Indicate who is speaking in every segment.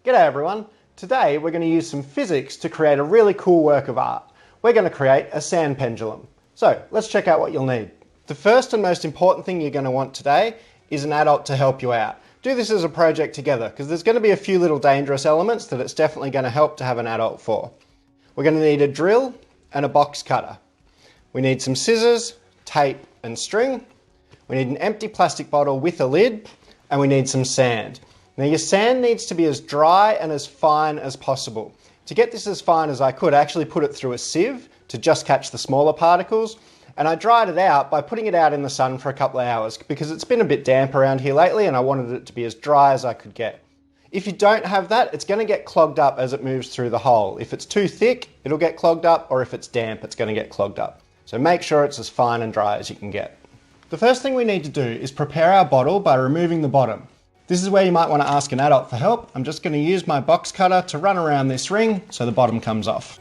Speaker 1: G'day everyone. Today we're going to use some physics to create a really cool work of art. We're going to create a sand pendulum. So let's check out what you'll need. The first and most important thing you're going to want today is an adult to help you out. Do this as a project together because there's going to be a few little dangerous elements that it's definitely going to help to have an adult for. We're going to need a drill and a box cutter. We need some scissors, tape and string. We need an empty plastic bottle with a lid, and we need some sand. Now your sand needs to be as dry and as fine as possible. To get this as fine as I could, I actually put it through a sieve to just catch the smaller particles, and I dried it out by putting it out in the sun for a couple of hours because it's been a bit damp around here lately and I wanted it to be as dry as I could get. If you don't have that, it's going to get clogged up as it moves through the hole. If it's too thick, it'll get clogged up, or if it's damp, it's going to get clogged up. So make sure it's as fine and dry as you can get. The first thing we need to do is prepare our bottle by removing the bottom. This is where you might want to ask an adult for help. I'm just going to use my box cutter to run around this ring so the bottom comes off.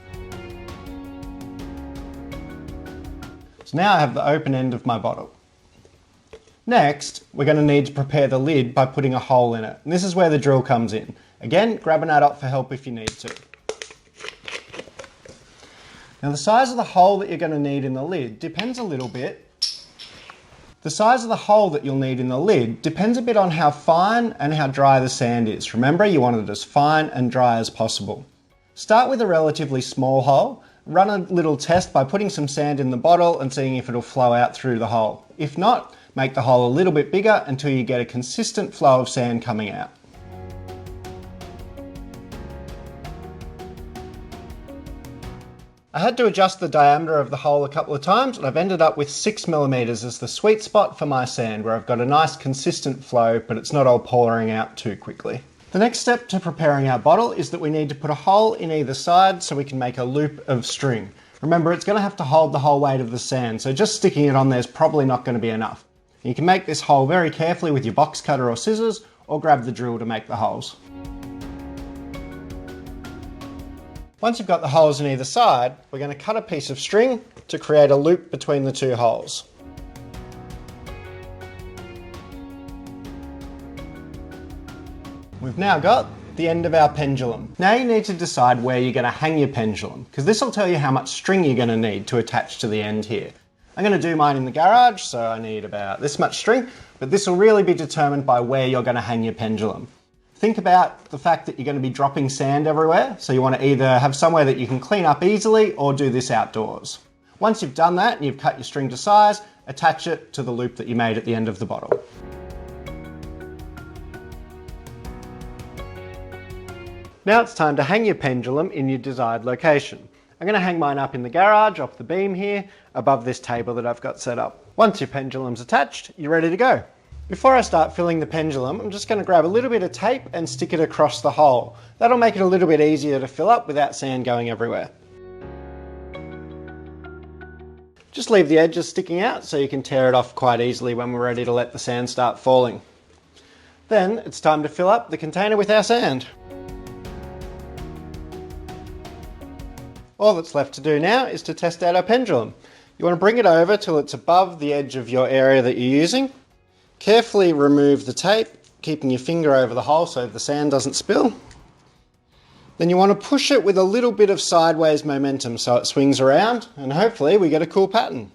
Speaker 1: So now I have the open end of my bottle. Next, we're going to need to prepare the lid by putting a hole in it. And this is where the drill comes in. Again, grab an adult for help if you need to. Now the size of the hole that you're going to need in the lid depends a little bit. The size of the hole that you'll need in the lid depends a bit on how fine and how dry the sand is. Remember, you want it as fine and dry as possible. Start with a relatively small hole. Run a little test by putting some sand in the bottle and seeing if it'll flow out through the hole. If not, make the hole a little bit bigger until you get a consistent flow of sand coming out. I had to adjust the diameter of the hole a couple of times, and I've ended up with 6mm as the sweet spot for my sand, where I've got a nice consistent flow, but it's not all pouring out too quickly. The next step to preparing our bottle is that we need to put a hole in either side so we can make a loop of string. Remember, it's going to have to hold the whole weight of the sand, so just sticking it on there is probably not going to be enough. You can make this hole very carefully with your box cutter or scissors, or grab the drill to make the holes. Once you've got the holes in either side, we're going to cut a piece of string to create a loop between the two holes. We've now got the end of our pendulum. Now you need to decide where you're going to hang your pendulum, because this will tell you how much string you're going to need to attach to the end here. I'm going to do mine in the garage, so I need about this much string, but this will really be determined by where you're going to hang your pendulum. Think about the fact that you're going to be dropping sand everywhere, so you want to either have somewhere that you can clean up easily or do this outdoors. Once you've done that and you've cut your string to size, attach it to the loop that you made at the end of the bottle. Now it's time to hang your pendulum in your desired location. I'm going to hang mine up in the garage off the beam here above this table that I've got set up. Once your pendulum's attached, you're ready to go. Before I start filling the pendulum, I'm just going to grab a little bit of tape and stick it across the hole. That'll make it a little bit easier to fill up without sand going everywhere. Just leave the edges sticking out so you can tear it off quite easily when we're ready to let the sand start falling. Then it's time to fill up the container with our sand. All that's left to do now is to test out our pendulum. You want to bring it over till it's above the edge of your area that you're using. Carefully remove the tape, keeping your finger over the hole so the sand doesn't spill. Then you want to push it with a little bit of sideways momentum so it swings around, and hopefully we get a cool pattern.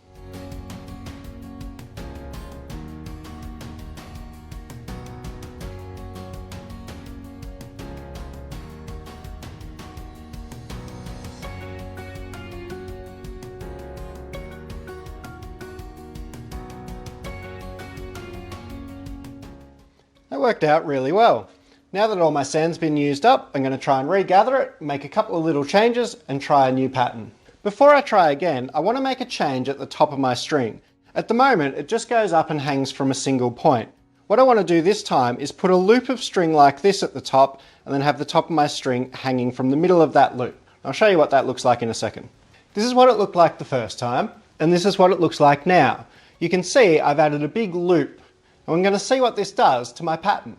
Speaker 1: That worked out really well. Now that all my sand's been used up, I'm going to try and regather it, make a couple of little changes and try a new pattern. Before I try again, I want to make a change at the top of my string. At the moment, it just goes up and hangs from a single point. What I want to do this time is put a loop of string like this at the top and then have the top of my string hanging from the middle of that loop. I'll show you what that looks like in a second. This is what it looked like the first time, and this is what it looks like now. You can see I've added a big loop. And I'm going to see what this does to my pattern.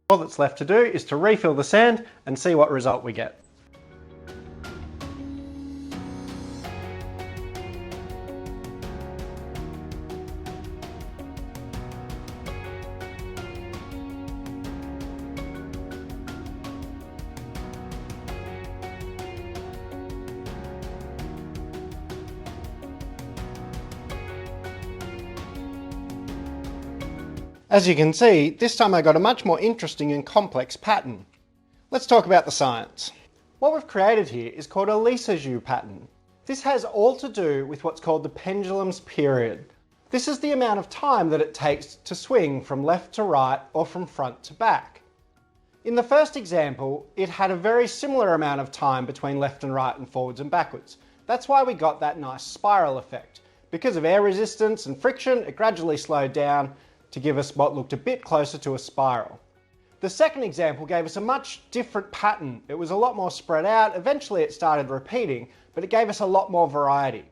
Speaker 1: All that's left to do is to refill the sand and see what result we get. As you can see, this time I got a much more interesting and complex pattern. Let's talk about the science. What we've created here is called a Lissajous pattern. This has all to do with what's called the Pendulums Period. This is the amount of time that it takes to swing from left to right or from front to back. In the first example, it had a very similar amount of time between left and right and forwards and backwards. That's why we got that nice spiral effect. Because of air resistance and friction, it gradually slowed down to give us what looked a bit closer to a spiral. The second example gave us a much different pattern. It was a lot more spread out. Eventually it started repeating, but it gave us a lot more variety.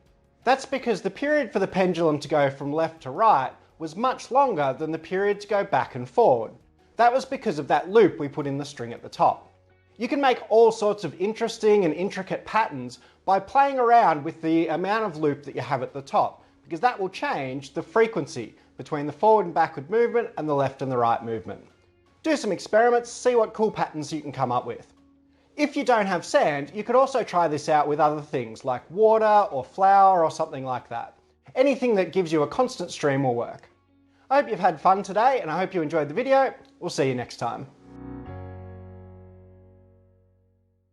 Speaker 1: That's because the period for the pendulum to go from left to right was much longer than the period to go back and forward. That was because of that loop we put in the string at the top. You can make all sorts of interesting and intricate patterns by playing around with the amount of loop that you have at the top, because that will change the frequency between the forward and backward movement and the left and the right movement. Do some experiments, see what cool patterns you can come up with. If you don't have sand, you could also try this out with other things like water or flour or something like that. Anything that gives you a constant stream will work. I hope you've had fun today and I hope you enjoyed the video. We'll see you next time.